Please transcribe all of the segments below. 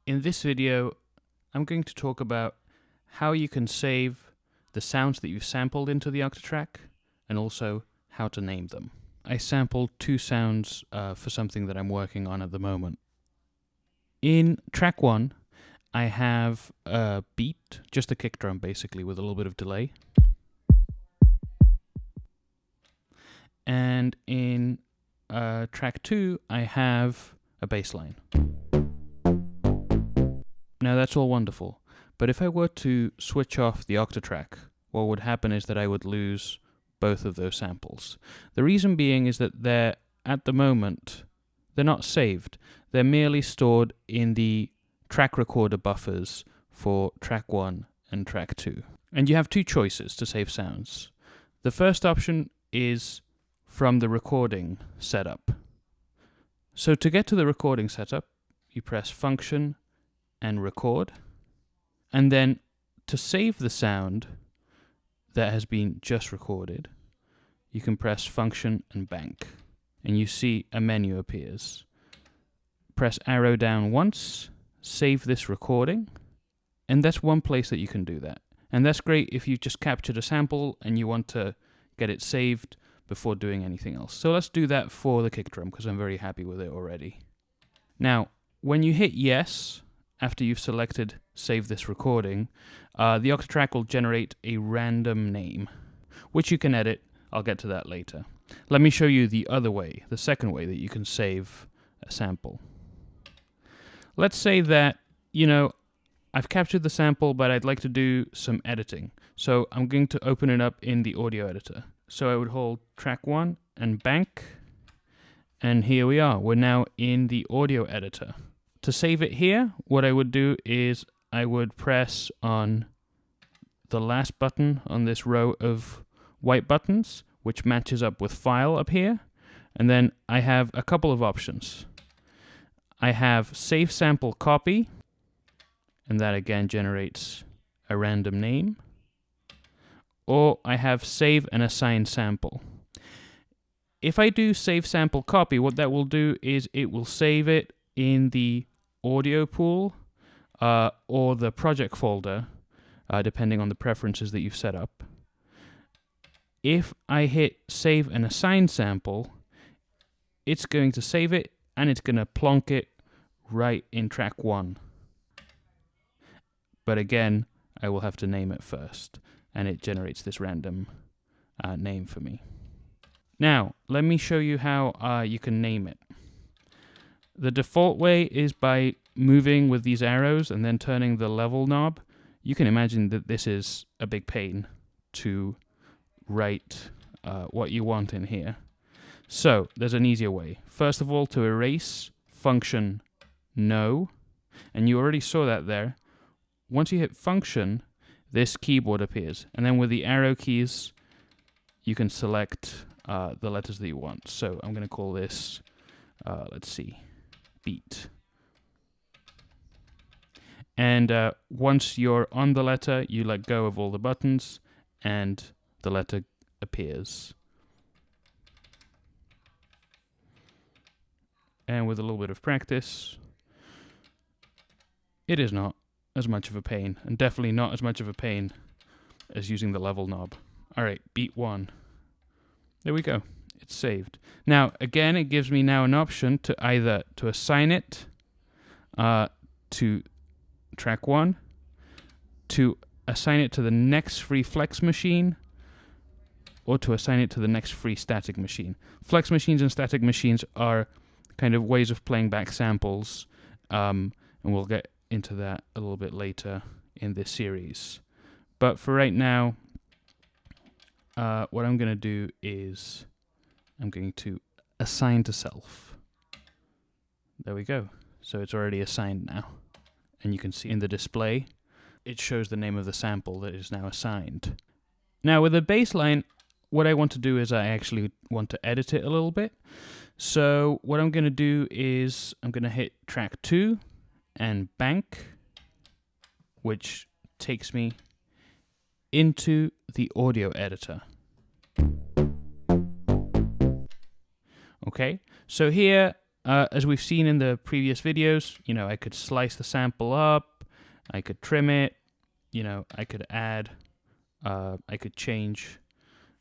In this video, I'm going to talk about how you can save the sounds that you've sampled into the Octatrack, and also how to name them. I sampled two sounds for something that I'm working on at the moment. In track 1, I have a beat, just a kick drum basically, with a little bit of delay. And in track 2, I have a bass line. Now that's all wonderful, but if I were to switch off the Octatrack, what would happen is that I would lose both of those samples. The reason being is that at the moment, they're not saved. They're merely stored in the track recorder buffers for track 1 and track 2. And you have two choices to save sounds. The first option is from the recording setup. So to get to the recording setup, you press Function and Record. And then to save the sound that has been just recorded, you can press Function and Bank. And you see a menu appears. Press arrow down once, save this recording, and that's one place that you can do that. And that's great if you've just captured a sample and you want to get it saved before doing anything else. So let's do that for the kick drum because I'm very happy with it already. Now, when you hit yes, after you've selected save this recording, the Octatrack will generate a random name, which you can edit. I'll get to that later. Let me show you the other way, the second way that you can save a sample. Let's say that, I've captured the sample, but I'd like to do some editing. So I'm going to open it up in the audio editor. So I would hold track 1 and bank, and here we are. We're now in the audio editor. To save it here, what I would do is I would press on the last button on this row of white buttons, which matches up with File up here, and then I have a couple of options. I have Save Sample Copy, and that again generates a random name, or I have Save and Assign Sample. If I do Save Sample Copy, what that will do is it will save it in the audio pool or the project folder, depending on the preferences that you've set up. If I hit Save and Assign Sample, it's going to save it and it's going to plonk it right in track 1. But again, I will have to name it first, and it generates this random name for me. Now, let me show you how you can name it. The default way is by moving with these arrows and then turning the level knob. You can imagine that this is a big pain to write what you want in here. So there's an easier way. First of all, to erase, function no, and you already saw that there. Once you hit function, this keyboard appears, and then with the arrow keys, you can select the letters that you want. So I'm going to call this, let's see, beat. And once you're on the letter, you let go of all the buttons, and the letter appears. And with a little bit of practice, it is not as much of a pain, and definitely not as much of a pain as using the level knob. All right, beat 1. There we go. It's saved. Now, again, it gives me now an option to either to assign it to track 1, to assign it to the next free flex machine, or to assign it to the next free static machine. Flex machines and static machines are kind of ways of playing back samples, and we'll get into that a little bit later in this series. But for right now, what I'm going to do is I'm going to assign to self. There we go. So it's already assigned now. And you can see in the display, it shows the name of the sample that is now assigned. Now with the bass line, what I want to do is I actually want to edit it a little bit. So what I'm going to do is I'm going to hit track 2 and bank, which takes me into the audio editor. Okay, so here as we've seen in the previous videos, I could slice the sample up, I could trim it, I could add, I could change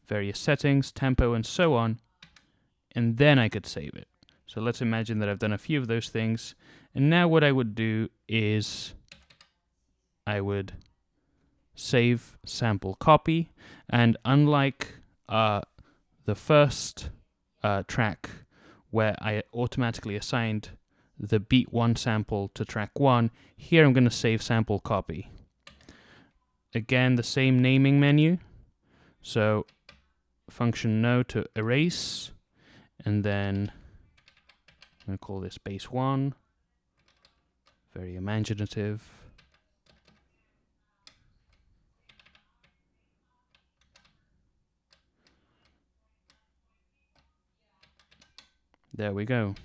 various settings, tempo, and so on, and then I could save it. So let's imagine that I've done a few of those things, and now what I would do is I would save sample copy, and unlike the first track where I automatically assigned the beat 1 sample to track 1, here I'm going to save sample copy. Again, the same naming menu, so function no to erase, and then I'm going to call this base 1, very imaginative. There we go.